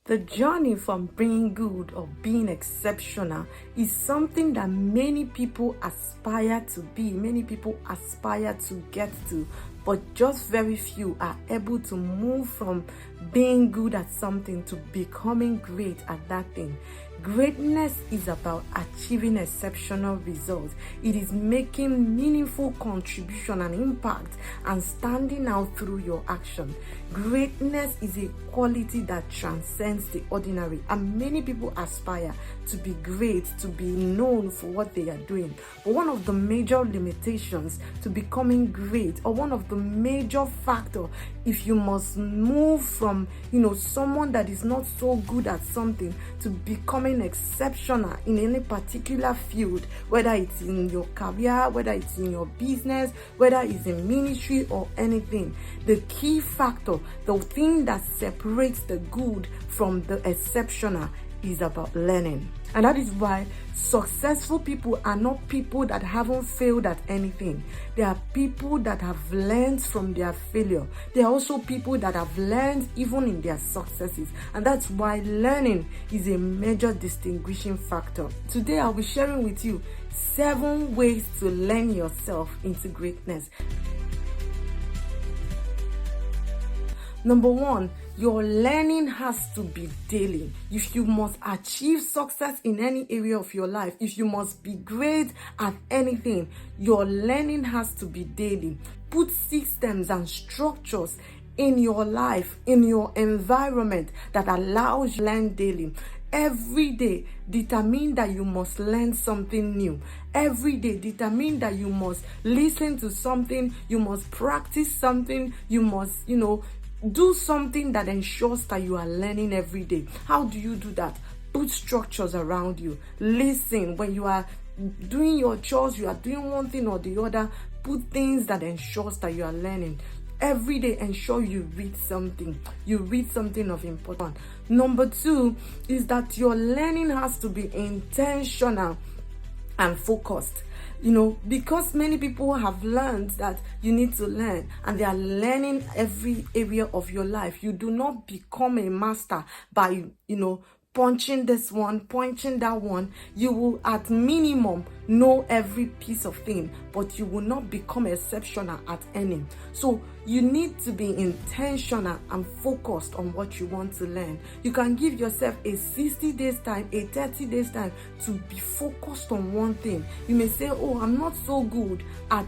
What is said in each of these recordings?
The journey from being good or being exceptional is something that many people aspire to be, many people aspire to get to, but just very few are able to move from being good at something to becoming great at that thing. Greatness is about achieving exceptional results. It is making meaningful contribution and impact and standing out through your action. Greatness is a quality that transcends the ordinary, and many people aspire to be great, to be known for what they are doing. But one of the major limitations to becoming great, or one of the major factors, if you must move from someone that is not so good at something to becoming exceptional in any particular field, whether it's in your career, whether it's in your business, whether it's in ministry or anything, the key factor, the thing that separates the good from the exceptional, is about learning. And that is why successful people are not people that haven't failed at anything. They are people that have learned from their failure. They are also people that have learned even in their successes. And that's why learning is a major distinguishing factor. Today I'll be sharing with you 7 ways to learn yourself into greatness. Number 1, your learning has to be daily. If you must achieve success in any area of your life, if you must be great at anything, your learning has to be daily. Put systems and structures in your life, in your environment that allows you to learn daily. Every day, determine that you must learn something new. Every day, determine that you must listen to something, you must practice something, you must, do something that ensures that you are learning every day. How do you do that? Put structures around you. Listen. When you are doing your chores, you are doing one thing or the other, put things that ensures that you are learning. Every day, ensure you read something. You read something of importance. Number 2 is that your learning has to be intentional and focused. Because many people have learned that you need to learn, and they are learning every area of your life. You do not become a master by, punching this one, punching that one. You will at minimum know every piece of thing, but you will not become exceptional at any. So you need to be intentional and focused on what you want to learn. You can give yourself a 60 days time, a 30 days time to be focused on one thing. You may say, oh, I'm not so good at,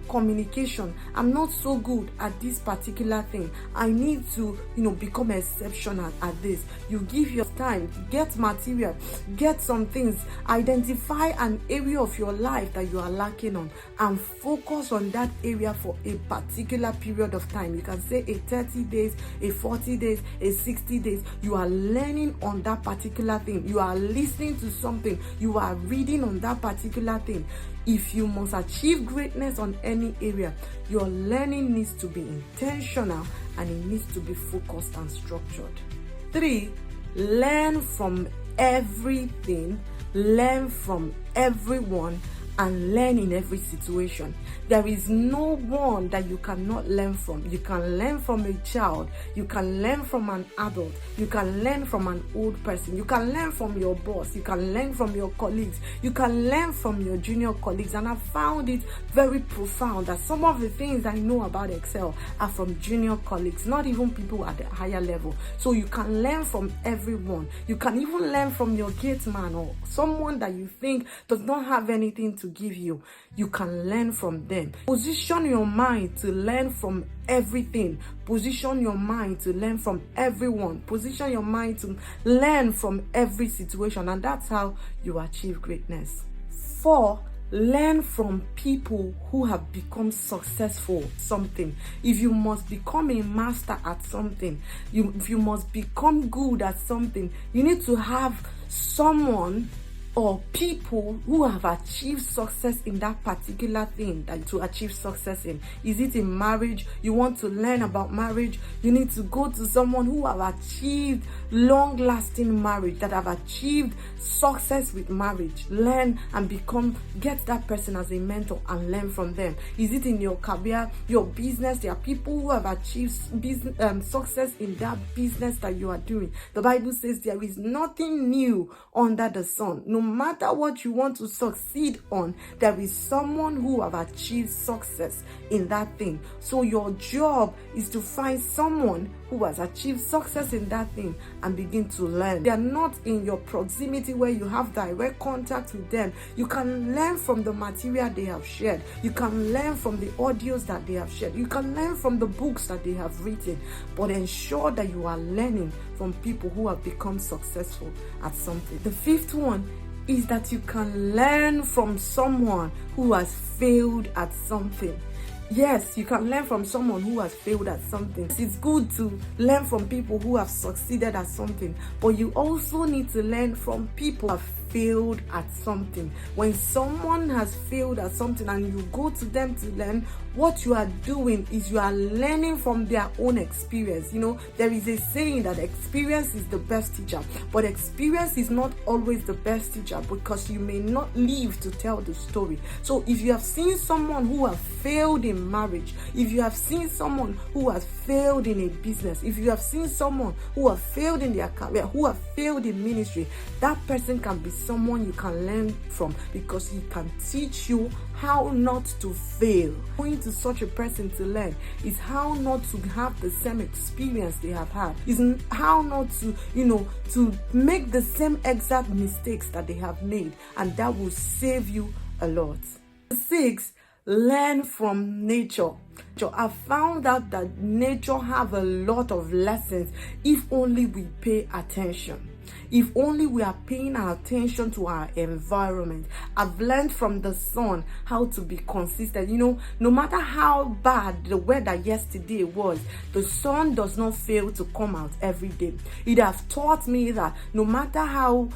communication. I'm not so good at this particular thing. I need to, become exceptional at this. You give your time, get material, get some things, identify an area of your life that you are lacking on, and focus on that area for a particular period of time. You can say a 30 days, a 40 days, a 60 days. You are learning on that particular thing. You are listening to something. You are reading on that particular thing. If you must achieve greatness on any area, your learning needs to be intentional and it needs to be focused and structured. 3, learn from everything, learn from everyone, and learn in every situation. There is no one that you cannot learn from. You can learn from a child. You can learn from an adult. You can learn from an old person. You can learn from your boss. You can learn from your colleagues. You can learn from your junior colleagues. And I found it very profound that some of the things I know about Excel are from junior colleagues, not even people at the higher level. So you can learn from everyone. You can even learn from your gate man or someone that you think does not have anything to give you. You can learn from them. Position your mind to learn from everything. Position your mind to learn from everyone. Position your mind to learn from every situation, and that's how you achieve greatness. 4, learn from people who have become successful at something. If you must become a master at something, if you must become good at something, you need to have someone or people who have achieved success in that particular thing that to achieve success in. Is it in marriage? You want to learn about marriage? You need to go to someone who have achieved long-lasting marriage, that have achieved success with marriage. Learn and get that person as a mentor and learn from them. Is it in your career, your business? There are people who have achieved business success in that business that you are doing. The Bible says there is nothing new under the sun. No matter what you want to succeed on, there is someone who have achieved success in that thing. So your job is to find someone who has achieved success in that thing and begin to learn. They are not in your proximity where you have direct contact with them. You can learn from the material they have shared. You can learn from the audios that they have shared. You can learn from the books that they have written. But ensure that you are learning from people who have become successful at something. The fifth one is that you can learn from someone who has failed at something. Yes, you can learn from someone who has failed at something. It's good to learn from people who have succeeded at something, but you also need to learn from people who have failed at something. When someone has failed at something and you go to them to learn, what you are doing is you are learning from their own experience. You know, there is a saying that experience is the best teacher, but experience is not always the best teacher because you may not live to tell the story. So if you have seen someone who has failed in marriage, if you have seen someone who has failed in a business, if you have seen someone who has failed in their career, who have failed in ministry, that person can be someone you can learn from because he can teach you how not to fail. Going to such a person to learn is how not to have the same experience they have had, is how not to, to make the same exact mistakes that they have made, and that will save you a lot. 6, learn from nature. I found out that nature have a lot of lessons if only we pay attention. If only we are paying our attention to our environment. I've learned from the sun how to be consistent. No matter how bad the weather yesterday was, the sun does not fail to come out every day. It has taught me that no matter how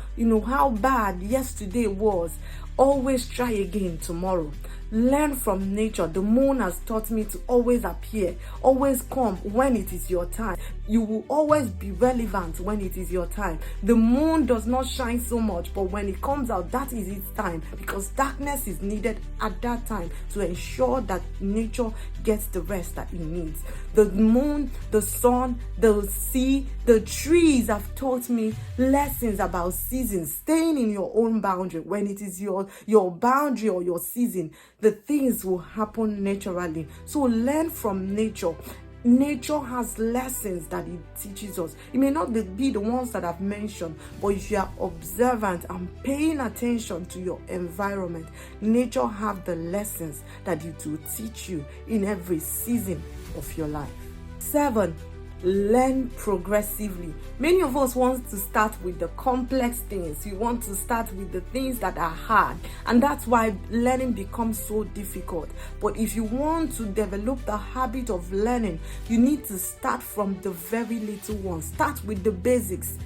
bad yesterday was, always try again tomorrow. Learn from nature. The moon has taught me to always appear, always come when it is your time. You will always be relevant when it is your time. The moon does not shine so much, but when it comes out, that is its time, because darkness is needed at that time to ensure that nature gets the rest that it needs. The moon, the sun, the sea, the trees have taught me lessons about seasons, staying in your own boundary. When it is your boundary or your season, the things will happen naturally. So learn from nature. Nature has lessons that it teaches us. It may not be the ones that I've mentioned, but if you are observant and paying attention to your environment, nature have the lessons that it will teach you in every season of your life. 7, learn progressively. Many of us want to start with the complex things. You want to start with the things that are hard, and that's why learning becomes so difficult. But if you want to develop the habit of learning, you need to start from the very little ones. Start with the basics.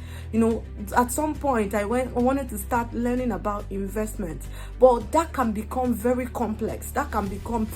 At some point I wanted to start learning about investment, but that can become very complex. That can become,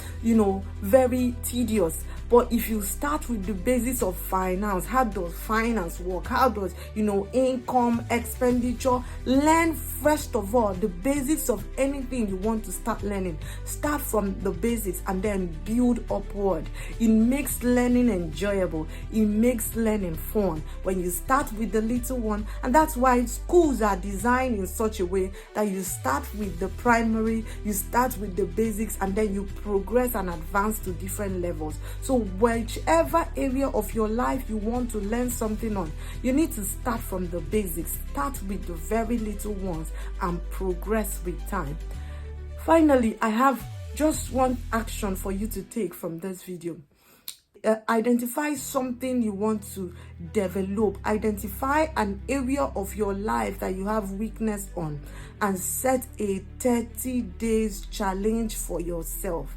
very tedious. But if you start with the basics of finance, how does finance work? How does, income, expenditure? Learn first of all the basics of anything you want to start learning. Start from the basics and then build upward. It makes learning enjoyable. It makes learning fun when you start with the little one. And that's why schools are designed in such a way that you start with the primary, you start with the basics, and then you progress and advance to different levels. So whichever area of your life you want to learn something on, you need to start from the basics. Start with the very little ones and progress with time. Finally, I have just one action for you to take from this video. Identify something you want to develop. Identify an area of your life that you have weakness on and set a 30 days challenge for yourself.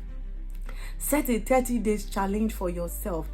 Set a 30 days challenge for yourself.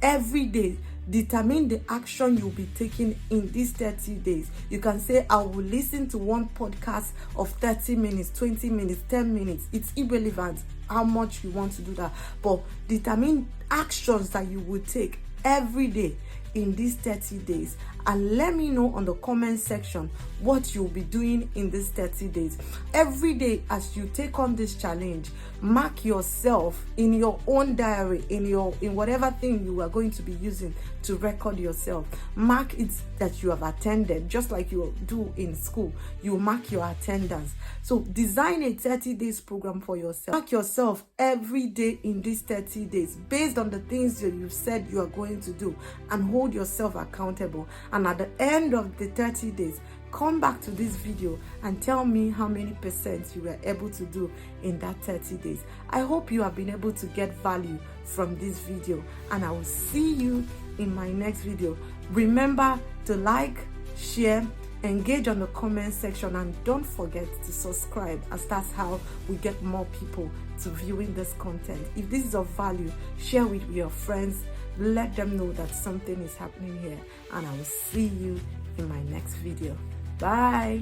Every day, determine the action you'll be taking in these 30 days. You can say, I will listen to one podcast of 30 minutes, 20 minutes, 10 minutes. It's irrelevant how much you want to do that, but determine actions that you will take every day in these 30 days, and let me know on the comment section what you'll be doing in these 30 days. Every day as you take on this challenge, mark yourself in your own diary, in whatever thing you are going to be using to record yourself. Mark it that you have attended, just like you do in school. You mark your attendance. So design a 30 days program for yourself. Mark yourself every day in these 30 days based on the things that you said you are going to do, and hold yourself accountable. And at the end of the 30 days, come back to this video and tell me how many percent you were able to do in that 30 days. I hope you have been able to get value from this video, and I will see you in my next video. Remember to like, share, engage on the comment section, and don't forget to subscribe, as that's how we get more people to viewing this content. If this is of value, share with your friends. Let them know that something is happening here, and I will see you in my next video. Bye.